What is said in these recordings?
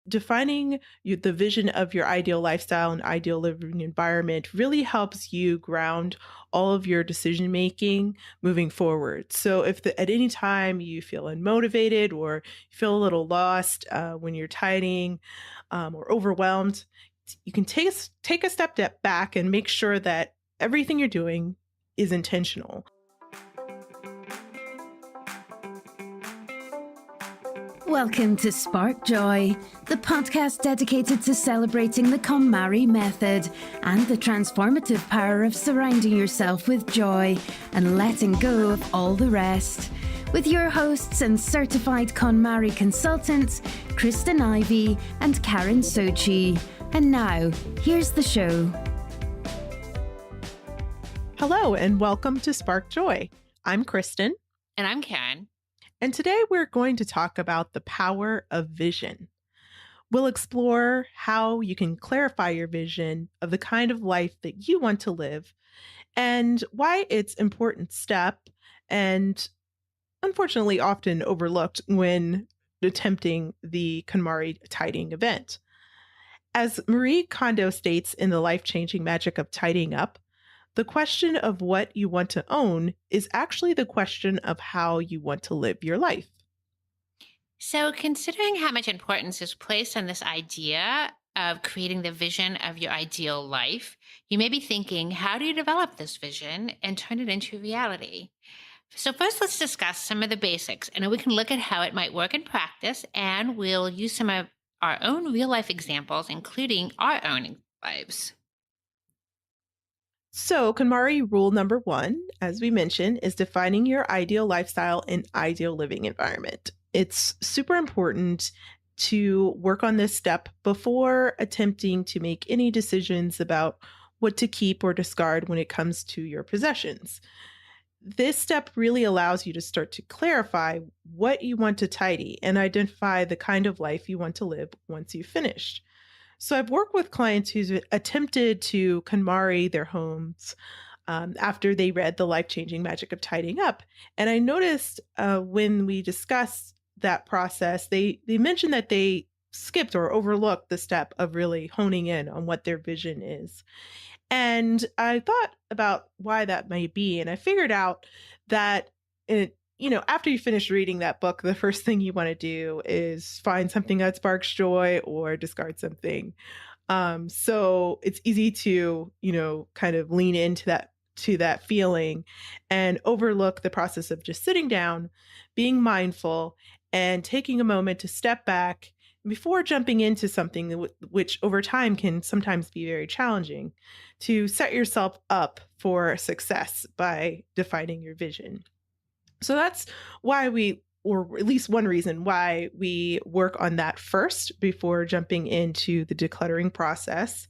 defining the vision of your ideal lifestyle and ideal living environment really helps you ground all of your decision making moving forward. So, if at any time you feel unmotivated or you feel a little lost when you're tidying or overwhelmed, you can take a step back and make sure that everything you're doing is intentional. Welcome to Spark Joy, the podcast dedicated to celebrating the KonMari method and the transformative power of surrounding yourself with joy and letting go of all the rest. With your hosts and certified KonMari consultants, Kristen Ivy and Karen Sochi. And now, here's the show. Hello, and welcome to Spark Joy. I'm Kristen. And I'm Karen. And today we're going to talk about the power of vision. We'll explore how you can clarify your vision of the kind of life that you want to live and why it's an important step and unfortunately often overlooked when attempting the KonMari tidying event. As Marie Kondo states in The Life-Changing Magic of Tidying Up, the question of what you want to own is actually the question of how you want to live your life. So, considering how much importance is placed on this idea of creating the vision of your ideal life, you may be thinking, how do you develop this vision and turn it into reality? So first, let's discuss some of the basics, and then we can look at how it might work in practice, and we'll use some of our own real-life examples, including our own lives. So, KonMari rule number 1, as we mentioned, is defining your ideal lifestyle and ideal living environment. It's super important to work on this step before attempting to make any decisions about what to keep or discard when it comes to your possessions. This step really allows you to start to clarify what you want to tidy and identify the kind of life you want to live once you've finished. So I've worked with clients who've attempted to KonMari their homes after they read The Life-Changing Magic of Tidying Up. And I noticed when we discussed that process, they mentioned that they skipped or overlooked the step of really honing in on what their vision is. And I thought about why that may be. And I figured out that after you finish reading that book, the first thing you want to do is find something that sparks joy or discard something. So it's easy to, kind of lean into that feeling and overlook the process of just sitting down, being mindful, and taking a moment to step back before jumping into something which over time can sometimes be very challenging, to set yourself up for success by defining your vision. So that's why or at least one reason why we work on that first before jumping into the decluttering process.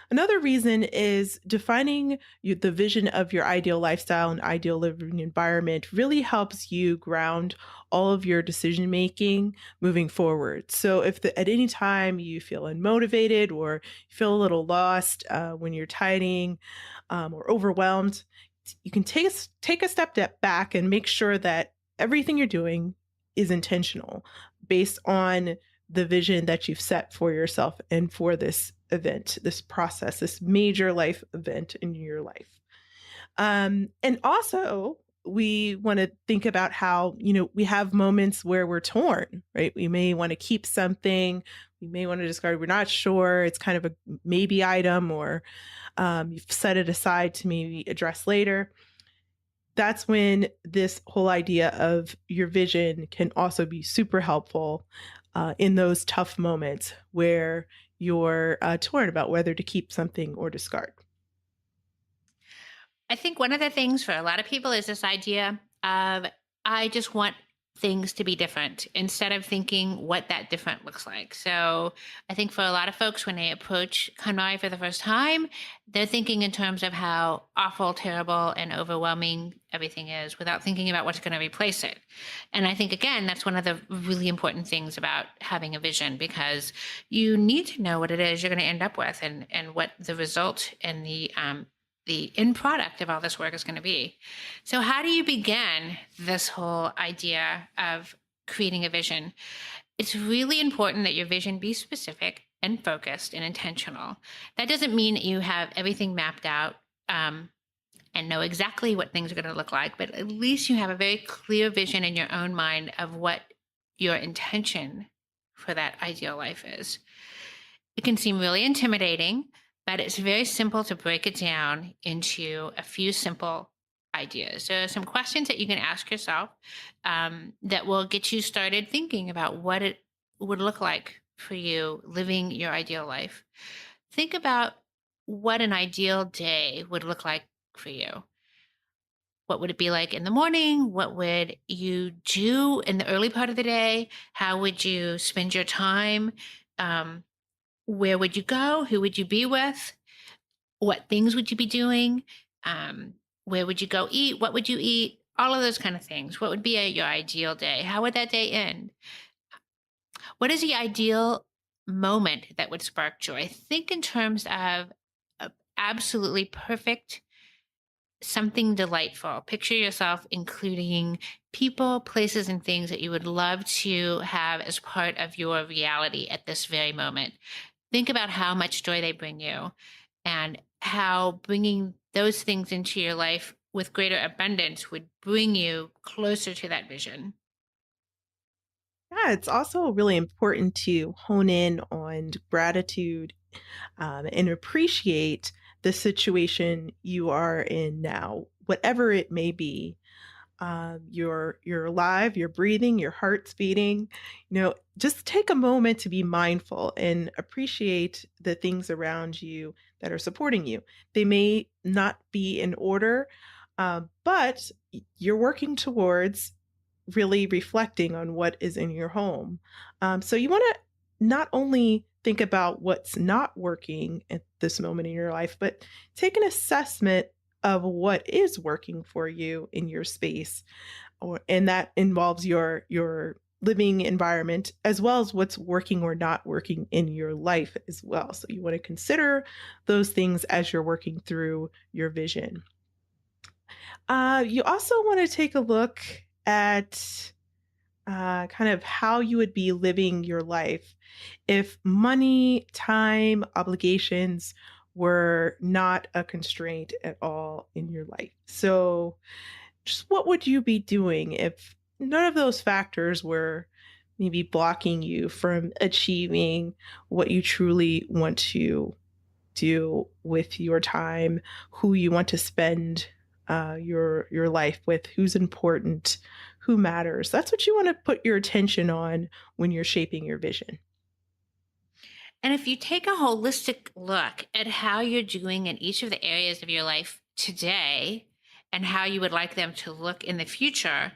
Another reason is defining the vision of your ideal lifestyle and ideal living environment really helps you ground all of your decision making moving forward. So if at any time you feel unmotivated or you feel a little lost when you're tidying or overwhelmed, you can take a step back and make sure that everything you're doing is intentional based on the vision that you've set for yourself and for this event, this process, this major life event in your life. And also, we want to think about how, we have moments where we're torn, right? We may want to keep something, we may want to discard, we're not sure, it's kind of a maybe item, or you've set it aside to maybe address later. That's when this whole idea of your vision can also be super helpful in those tough moments where you're torn about whether to keep something or discard. I think one of the things for a lot of people is this idea of, I just want things to be different instead of thinking what that different looks like. So I think for a lot of folks, when they approach KonMari for the first time, they're thinking in terms of how awful, terrible, and overwhelming everything is without thinking about what's going to replace it. And I think, again, that's one of the really important things about having a vision, because you need to know what it is you're going to end up with and what the result and the end product of all this work is going to be. So how do you begin this whole idea of creating a vision? It's really important that your vision be specific and focused and intentional. That doesn't mean that you have everything mapped out and know exactly what things are going to look like, but at least you have a very clear vision in your own mind of what your intention for that ideal life is. It can seem really intimidating, but it's very simple to break it down into a few simple ideas. So, some questions that you can ask yourself that will get you started thinking about what it would look like for you living your ideal life. Think about what an ideal day would look like for you. What would it be like in the morning? What would you do in the early part of the day? How would you spend your time? Um, where would you go? Who would you be with? What things would you be doing? Um, where would you go eat? What would you eat? All of those kind of things. What would be your ideal day? How would that day end? What is the ideal moment that would spark joy? Think in terms of absolutely perfect, something delightful. Picture yourself including people, places, and things that you would love to have as part of your reality at this very moment. Think about how much joy they bring you and how bringing those things into your life with greater abundance would bring you closer to that vision. Yeah, it's also really important to hone in on gratitude and appreciate the situation you are in now, whatever it may be. You're alive, you're breathing, your heart's beating. Just take a moment to be mindful and appreciate the things around you that are supporting you. They may not be in order, but you're working towards really reflecting on what is in your home. So you want to not only think about what's not working at this moment in your life, but take an assessment of what is working for you in your space, and that involves your living environment as well as what's working or not working in your life as well. So you want to consider those things as you're working through your vision. You also want to take a look at kind of how you would be living your life if money, time, obligations were not a constraint at all in your life. So, just what would you be doing if none of those factors were maybe blocking you from achieving what you truly want to do with your time, who you want to spend your life with, who's important, who matters. That's what you want to put your attention on when you're shaping your vision. And if you take a holistic look at how you're doing in each of the areas of your life today and how you would like them to look in the future,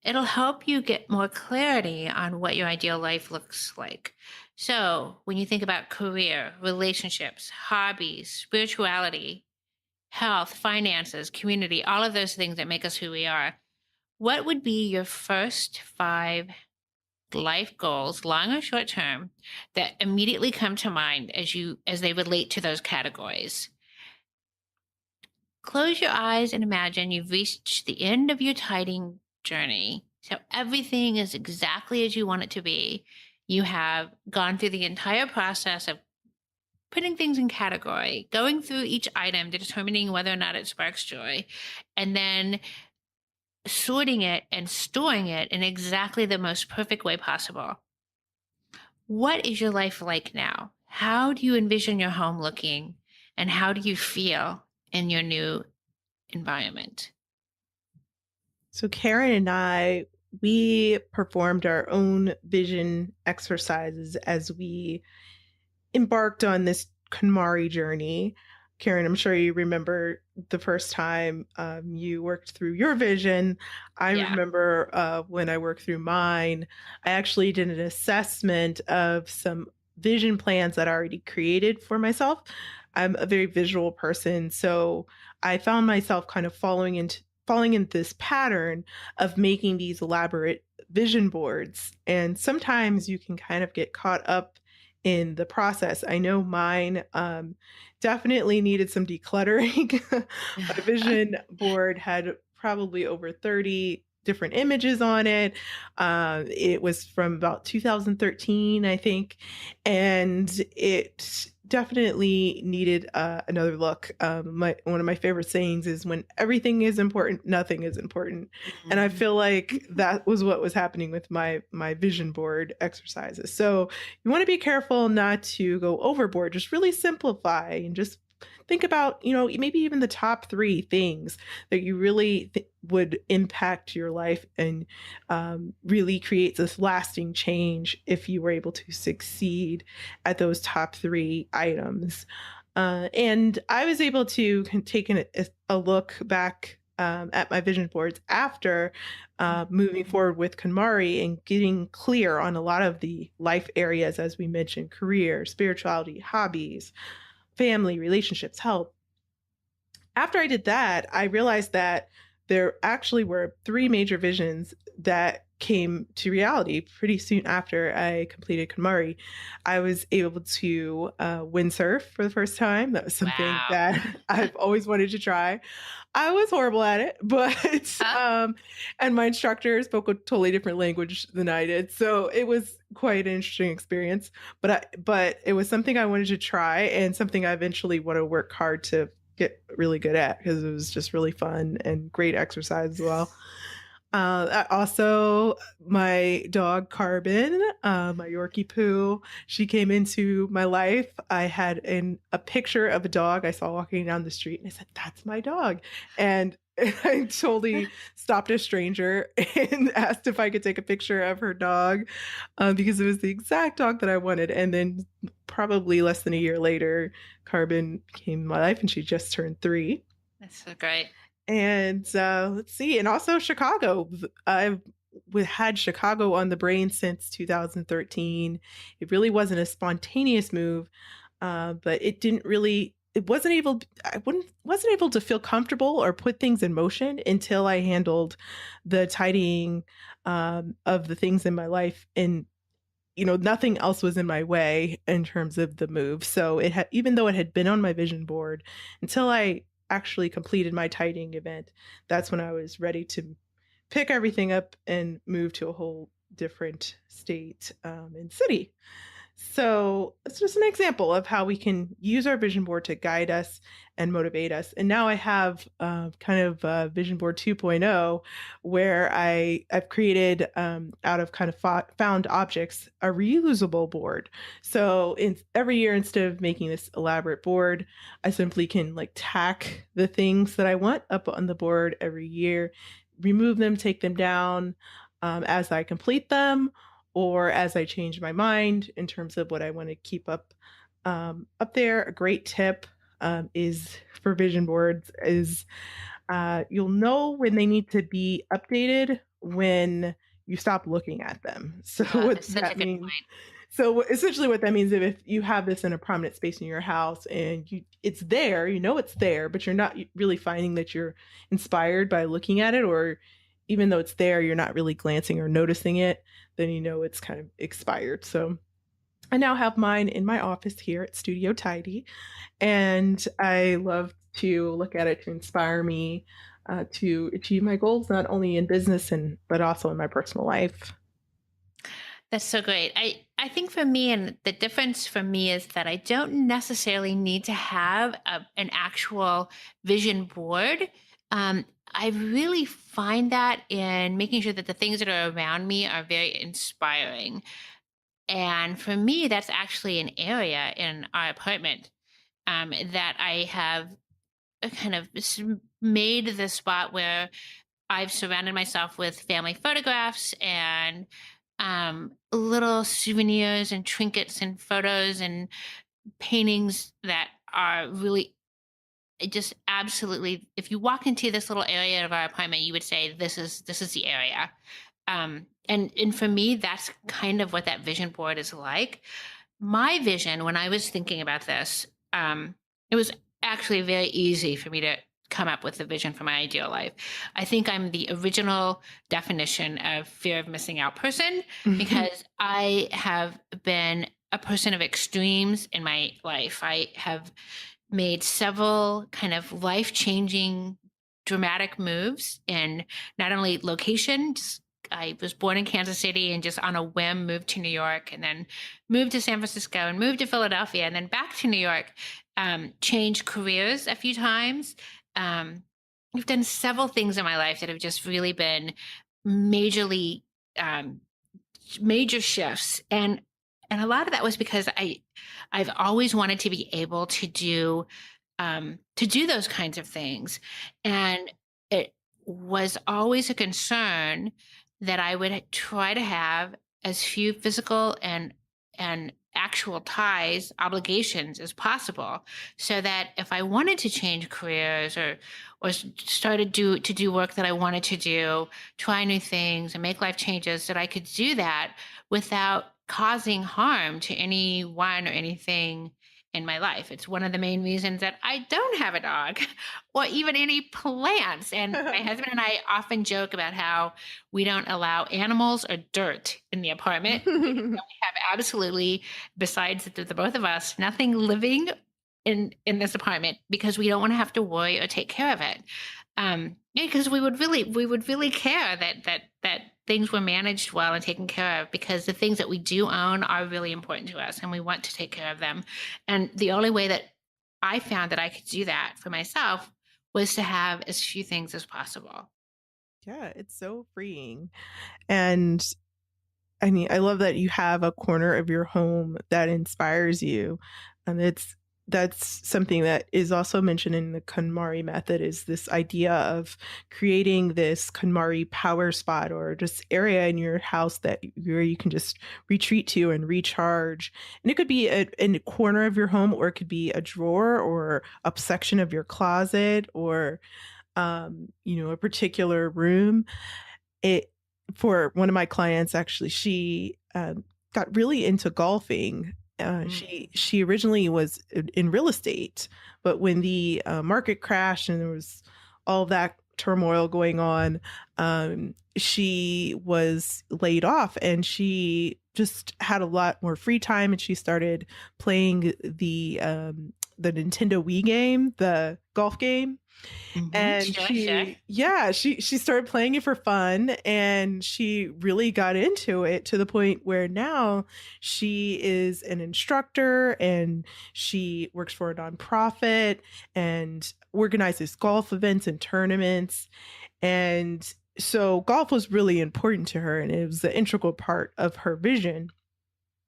it'll help you get more clarity on what your ideal life looks like. So, when you think about career, relationships, hobbies, spirituality, health, finances, community, all of those things that make us who we are, what would be your first five life goals, long or short term, that immediately come to mind as they relate to those categories? Close your eyes and imagine you've reached the end of your tidying journey. So everything is exactly as you want it to be. You have gone through the entire process of putting things in category, going through each item, determining whether or not it sparks joy, and then sorting it and storing it in exactly the most perfect way possible. What is your life like now? How do you envision your home looking? And how do you feel in your new environment? So, Karen and I, we performed our own vision exercises as we embarked on this KonMari journey. Karen, I'm sure you remember the first time you worked through your vision. I Yeah. remember when I worked through mine, I actually did an assessment of some vision plans that I already created for myself. I'm a very visual person, so I found myself kind of falling into this pattern of making these elaborate vision boards. And sometimes you can kind of get caught up in the process. I know mine definitely needed some decluttering. My vision board had probably over 30 different images on it. It was from about 2013, I think, and it definitely needed another look. One of my favorite sayings is, "When everything is important, nothing is important," and I Mhm. feel like that was what was happening with my vision board exercises. So you want to be careful not to go overboard. Just really simplify and just think about, maybe even the top three things that you really would impact your life and really create this lasting change if you were able to succeed at those top three items. And I was able to take a look back at my vision boards after moving forward with KonMari and getting clear on a lot of the life areas, as we mentioned: career, spirituality, hobbies, family, relationships, health. After I did that, I realized that there actually were three major visions that came to reality pretty soon after I completed KonMari. I was able to windsurf for the first time. That was something Wow. that I've always wanted to try. I was horrible at it, but Uh, and my instructor spoke a totally different language than I did, so it was quite an interesting experience. But it was something I wanted to try and something I eventually want to work hard to get really good at because it was just really fun and great exercise as well. Also, my dog Carbon, my Yorkie Poo, she came into my life. I had a picture of a dog I saw walking down the street, and I said, "That's my dog." And I totally stopped a stranger and asked if I could take a picture of her dog because it was the exact dog that I wanted. And then, probably less than a year later, Carbon came in my life, and she just turned 3. that's so great. And let's see, and also Chicago. I've had Chicago on the brain since 2013. It really wasn't a spontaneous move, but it didn't really. It wasn't able. I wouldn't wasn't able to feel comfortable or put things in motion until I handled the tidying of the things in my life, and nothing else was in my way in terms of the move. So it had, even though it had been on my vision board, until I actually completed my tidying event, that's when I was ready to pick everything up and move to a whole different state and city. So it's just an example of how we can use our vision board to guide us and motivate us. And now I have kind of vision board 2.0, where I've created out of kind of found objects a reusable board. So every year, instead of making this elaborate board, I simply can like tack the things that I want up on the board every year, remove them, take them down as I complete them, or as I change my mind in terms of what I want to keep up there. A great tip is for vision boards is you'll know when they need to be updated when you stop looking at them. So what That's such a that good means. point. So essentially what that means is if you have this in a prominent space in your house and it's there, it's there, but you're not really finding that you're inspired by looking at it, or even though it's there, you're not really glancing or noticing it, then it's kind of expired. So I now have mine in my office here at Studio Tidy, and I love to look at it to inspire me to achieve my goals, not only in business but also in my personal life. That's so great. I think for me, and the difference for me is that I don't necessarily need to have an actual vision board. I really find that in making sure that the things that are around me are very inspiring. And for me, that's actually an area in our apartment that I have kind of made the spot where I've surrounded myself with family photographs and little souvenirs and trinkets and photos and paintings that are really just absolutely. If you walk into this little area of our apartment, you would say this is the area. And for me, that's kind of what that vision board is like. My vision, when I was thinking about this, it was actually very easy for me to come up with a vision for my ideal life. I think I'm the original definition of fear of missing out person because I have been a person of extremes in my life. I have made several kind of life changing dramatic moves in not only location. I was born in Kansas City and just on a whim moved to New York, and then moved to San Francisco and moved to Philadelphia and then back to New York. Changed careers a few times. Um, I've done several things in my life that have just really been majorly um, major shifts, and a lot of that was because I've always wanted to be able to do those kinds of things, and it was always a concern that I would try to have as few physical and actual ties, obligations as possible, so that if I wanted to change careers or started to do work that I wanted to do, try new things and make life changes, that I could do that without causing harm to anyone or anything in my life. It's one of the main reasons that I don't have a dog or even any plants. And my husband and I often joke about how we don't allow animals or dirt in the apartment. We have absolutely, besides the both of us, nothing living in this apartment because we don't want to have to worry or take care of it. Yeah, because we would really care that things were managed well and taken care of, because the things that we do own are really important to us and we want to take care of them. And the only way that I found that I could do that for myself was to have as few things as possible. Yeah, it's so freeing. And I mean, I love that you have a corner of your home that inspires you. And that's something that is also mentioned in the KonMari method, is this idea of creating this KonMari power spot, or just area in your house where you can just retreat to and recharge. And it could be in a corner of your home, or it could be a drawer or a section of your closet, or a particular room. It For one of my clients, actually, she got really into golfing. Mm. She originally was in real estate, but when the market crashed and there was all that turmoil going on, she was laid off, and she just had a lot more free time, and she started playing the Nintendo Wii game, the golf game. And Sure, sure. she started playing it for fun, and she really got into it to the point where now she is an instructor, and she works for a nonprofit and organizes golf events and tournaments. And so golf was really important to her, and it was the integral part of her vision.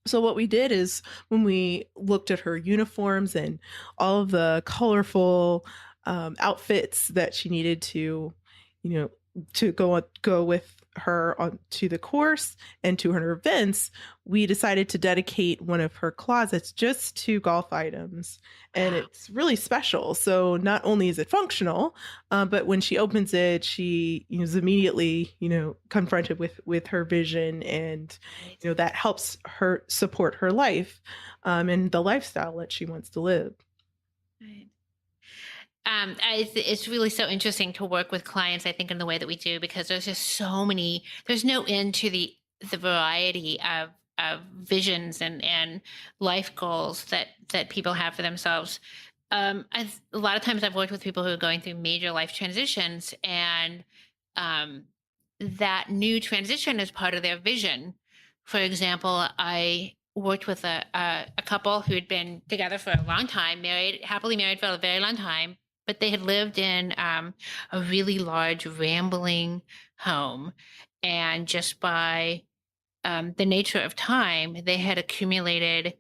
So what we did is, when we looked at her uniforms and all of the colorful outfits that she needed to, you know, to go with her on to the course and to her events, we decided to dedicate one of her closets just to golf items, and Wow. it's really special. So not only is it functional, but when she opens it, she is immediately, confronted with her vision, and Right. that helps her support her life, and the lifestyle that she wants to live. Right. It's really so interesting to work with clients, I think, in the way that we do, because there's just so many, there's no end to the variety of visions and life goals that people have for themselves. A lot of times I've worked with people who are going through major life transitions, and um, that new transition is part of their vision. For example, I worked with a couple who had been together for a long time, happily married for a very long time, but they had lived in a really large, rambling home. And just by the nature of time, they had accumulated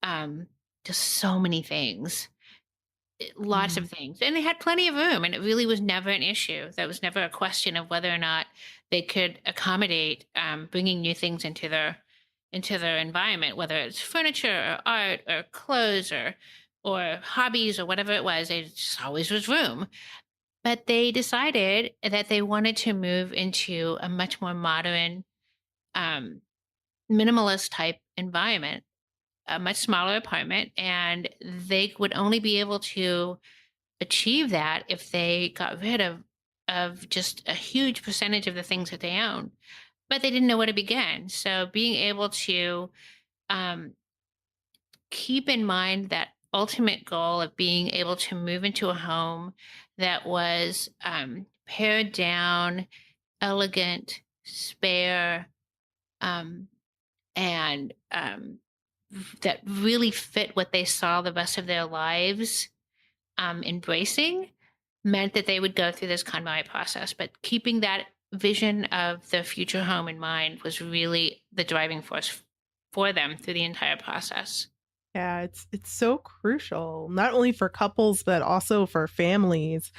um, just so many things, lots Mm. of things. And they had plenty of room. And it really was never an issue. That was never a question of whether or not they could accommodate bringing new things into their environment, whether it's furniture or art or clothes or hobbies or whatever it was. There just always was room. But they decided that they wanted to move into a much more modern, um, minimalist type environment, a much smaller apartment, and they would only be able to achieve that if they got rid of just a huge percentage of the things that they own. But they didn't know where to begin. So being able to um, keep in mind that ultimate goal of being able to move into a home that was pared down, elegant, spare, um, and that really fit what they saw the rest of their lives embracing, meant that they would go through this KonMari process. But keeping that vision of the future home in mind was really the driving force for them through the entire process. Yeah, it's so crucial, not only for couples, but also for families.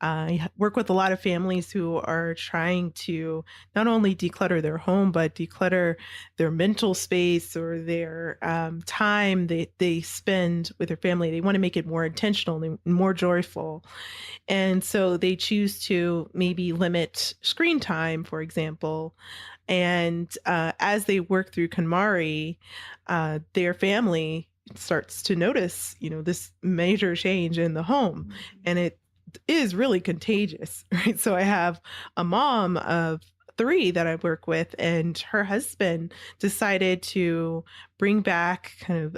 I work with a lot of families who are trying to not only declutter their home, but declutter their mental space or their time they spend with their family. They want to make it more intentional and more joyful. And so they choose to maybe limit screen time, for example. And as they work through KonMari, their family starts to notice, this major change in the home. And it is really contagious, right? So I have a mom of three that I work with, and her husband decided to bring back kind of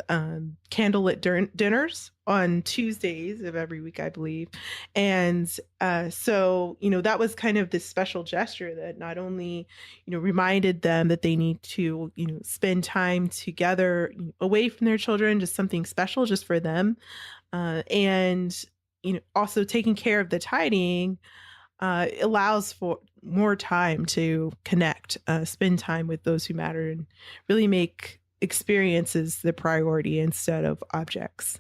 candlelit dinners on Tuesdays of every week, I believe. And so, that was kind of this special gesture that not only, reminded them that they need to, spend time together away from their children, just something special just for them. And also taking care of the tidying allows for more time to connect, spend time with those who matter, and really make experiences the priority instead of objects.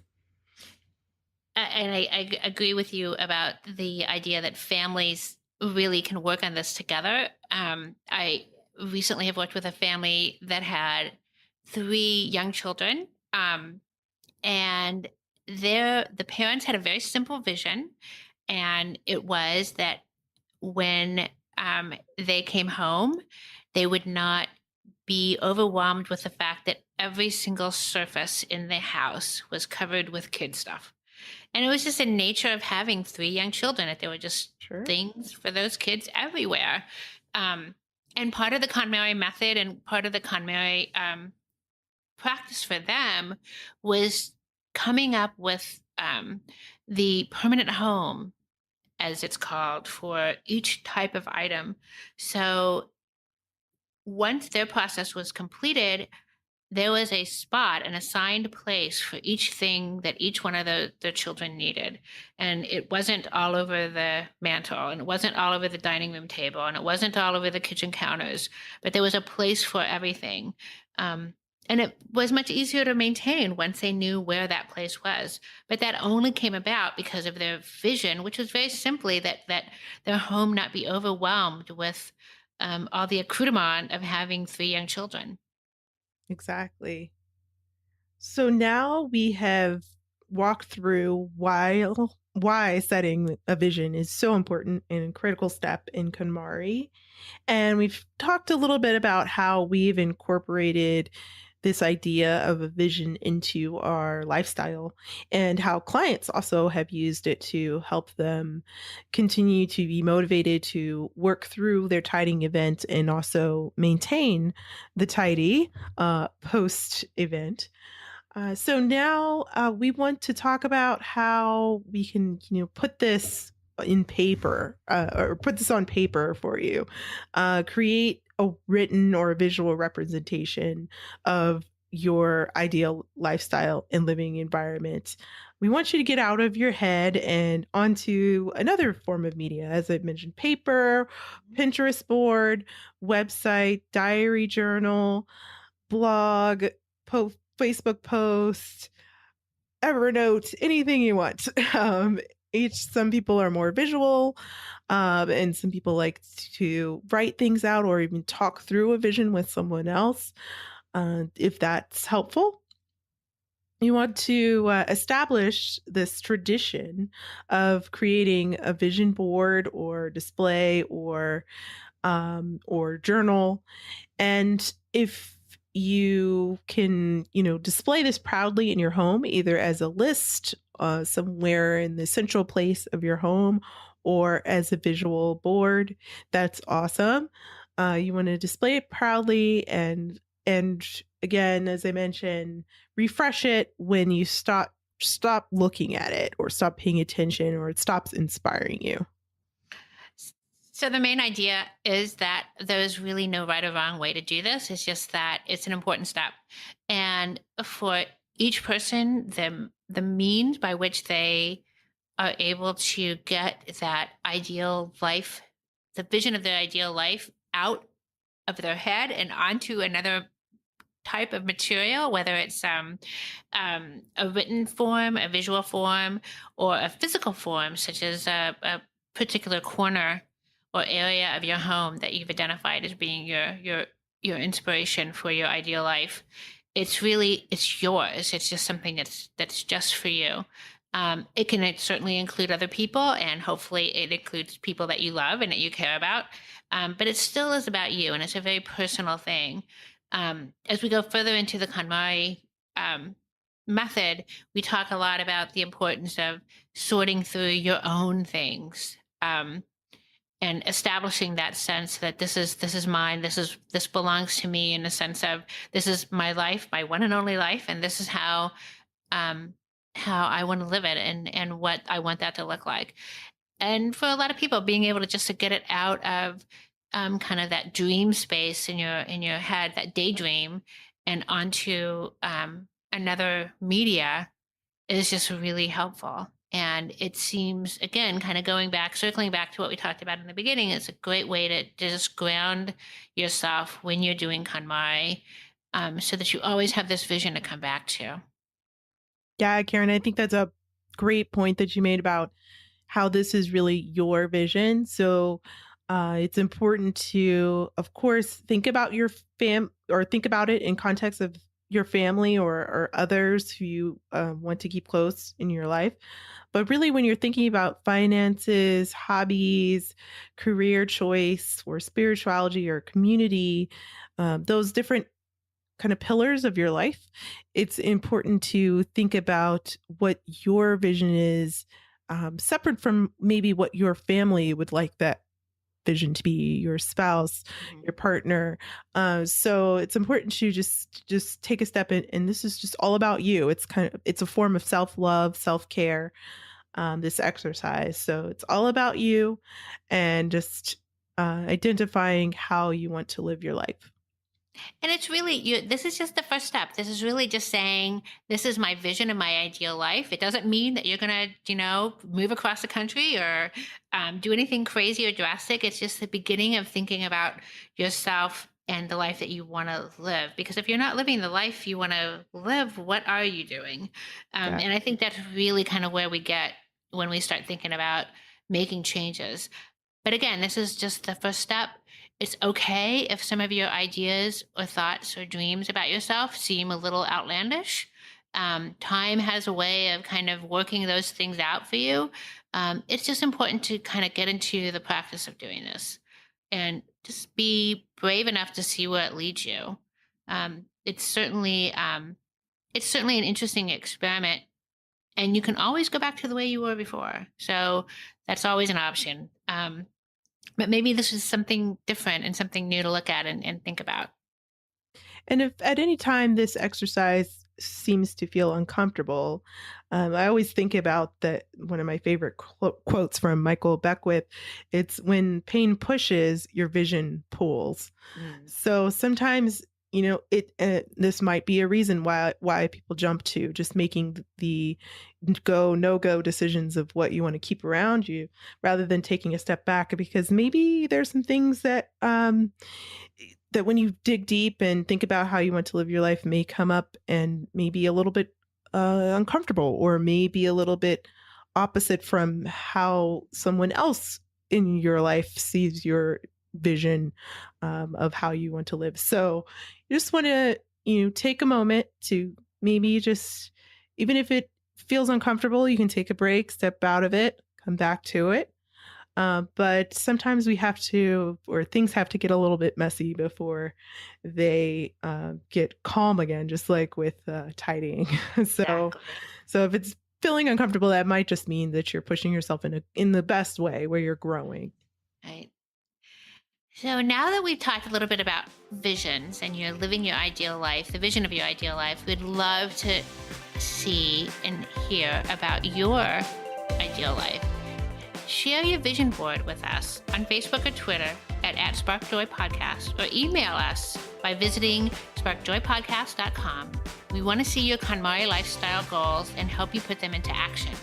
And I agree with you about the idea that families really can work on this together. I recently have worked with a family that had three young children, and the parents had a very simple vision, and it was that when they came home, they would not be overwhelmed with the fact that every single surface in the house was covered with kid stuff. And it was just the nature of having three young children, that there were just Sure. things for those kids everywhere. And part of the KonMari method and part of the KonMari practice for them was coming up with the permanent home, as it's called, for each type of item. So once their process was completed, there was a spot, an assigned place for each thing that each one of the children needed. And it wasn't all over the mantle, and it wasn't all over the dining room table, and it wasn't all over the kitchen counters, but there was a place for everything. And it was much easier to maintain once they knew where that place was. But that only came about because of their vision, which was very simply that their home not be overwhelmed with all the accoutrement of having three young children. Exactly. So now we have walked through why setting a vision is so important and a critical step in KonMari. And we've talked a little bit about how we've incorporated this idea of a vision into our lifestyle, and how clients also have used it to help them continue to be motivated to work through their tidying event and also maintain the tidy post event. So now we want to talk about how we can, put this in paper, or put this on paper for you. Create a written or a visual representation of your ideal lifestyle and living environment. We want you to get out of your head and onto another form of media, as I mentioned: paper, Pinterest board, website, diary journal, blog, Facebook post, Evernote, anything you want. Some people are more visual, and some people like to write things out or even talk through a vision with someone else, if that's helpful. You want to establish this tradition of creating a vision board or display or journal. And if you can, display this proudly in your home, either as a list somewhere in the central place of your home or as a visual board, that's awesome. You want to display it proudly, and again, as I mentioned, refresh it when you stop looking at it or stop paying attention or it stops inspiring you? So the main idea is that there's really no right or wrong way to do this. It's just that it's an important step. And for each person, the means by which they are able to get that ideal life, the vision of their ideal life out of their head and onto another type of material, whether it's a written form, a visual form, or a physical form, such as a particular corner or area of your home that you've identified as being your inspiration for your ideal life. It's yours. It's just something that's just for you. It can certainly include other people, and hopefully it includes people that you love and that you care about. But it still is about you, and it's a very personal thing. As we go further into the KonMari method, we talk a lot about the importance of sorting through your own things, and establishing that sense that this is mine, this belongs to me, in the sense of this is my life, my one and only life, and this is how I want to live it, and what I want that to look like. And for a lot of people, being able to get it out of kind of that dream space in your head, that daydream, and onto another media is just really helpful. And it seems, again, kind of circling back to what we talked about in the beginning, it's a great way to just ground yourself when you're doing KonMari, so that you always have this vision to come back to. Yeah, Karen, I think that's a great point that you made about how this is really your vision. So it's important to, of course, think about your or think about it in context of your family or others who you want to keep close in your life. But really, when you're thinking about finances, hobbies, career choice, or spirituality or community, those different kind of pillars of your life, it's important to think about what your vision is, separate from maybe what your family would like that vision to be, your spouse, your partner. So it's important to just take a step in, and this is just all about you. It's a form of self-love, self-care, this exercise. So it's all about you, and just identifying how you want to live your life. And it's really this is just the first step. This is really just saying, this is my vision of my ideal life. It doesn't mean that you're going to, move across the country or do anything crazy or drastic. It's just the beginning of thinking about yourself and the life that you want to live. Because if you're not living the life you want to live, what are you doing? And I think that's really kind of where we get when we start thinking about making changes. But again, this is just the first step. It's okay if some of your ideas or thoughts or dreams about yourself seem a little outlandish. Time has a way of kind of working those things out for you. It's just important to kind of get into the practice of doing this and just be brave enough to see where it leads you. It's certainly an interesting experiment, and you can always go back to the way you were before. So that's always an option. But maybe this is something different and something new to look at and think about. And if at any time this exercise seems to feel uncomfortable, I always think about one of my favorite quotes from Michael Beckwith. It's when pain pushes, your vision pulls. So sometimes, this might be a reason why people jump to just making the no-go decisions of what you want to keep around you rather than taking a step back, because maybe there's some things that that when you dig deep and think about how you want to live your life may come up and maybe a little bit uncomfortable, or maybe a little bit opposite from how someone else in your life sees your vision of how you want to live. So you just want to, take a moment to maybe just, even if it feels uncomfortable, you can take a break, step out of it, come back to it. But sometimes things have to get a little bit messy before they get calm again, just like with tidying. so, Exactly. so if it's feeling uncomfortable, that might just mean that you're pushing yourself in the best way, where you're growing. Right. So now that we've talked a little bit about visions and you're living your ideal life, the vision of your ideal life, we'd love to see and hear about your ideal life. Share your vision board with us on Facebook or Twitter at @SparkJoyPodcast, or email us by visiting sparkjoypodcast.com. We want to see your KonMari lifestyle goals and help you put them into action.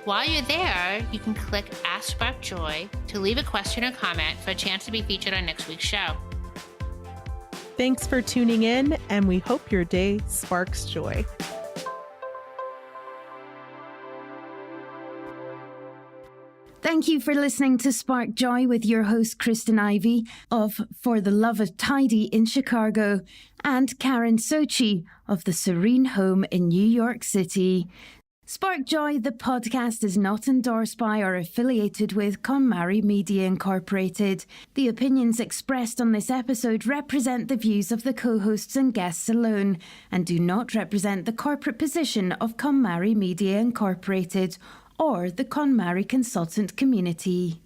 While you're there, you can click Ask Spark Joy to leave a question or comment for a chance to be featured on next week's show. Thanks for tuning in, and we hope your day sparks joy. Thank you for listening to Spark Joy with your host, Kristen Ivy of For the Love of Tidy in Chicago, and Karen Sochi of the Serene Home in New York City. Spark Joy, the podcast, is not endorsed by or affiliated with KonMari Media Incorporated. The opinions expressed on this episode represent the views of the co-hosts and guests alone and do not represent the corporate position of KonMari Media Incorporated or the KonMari consultant community.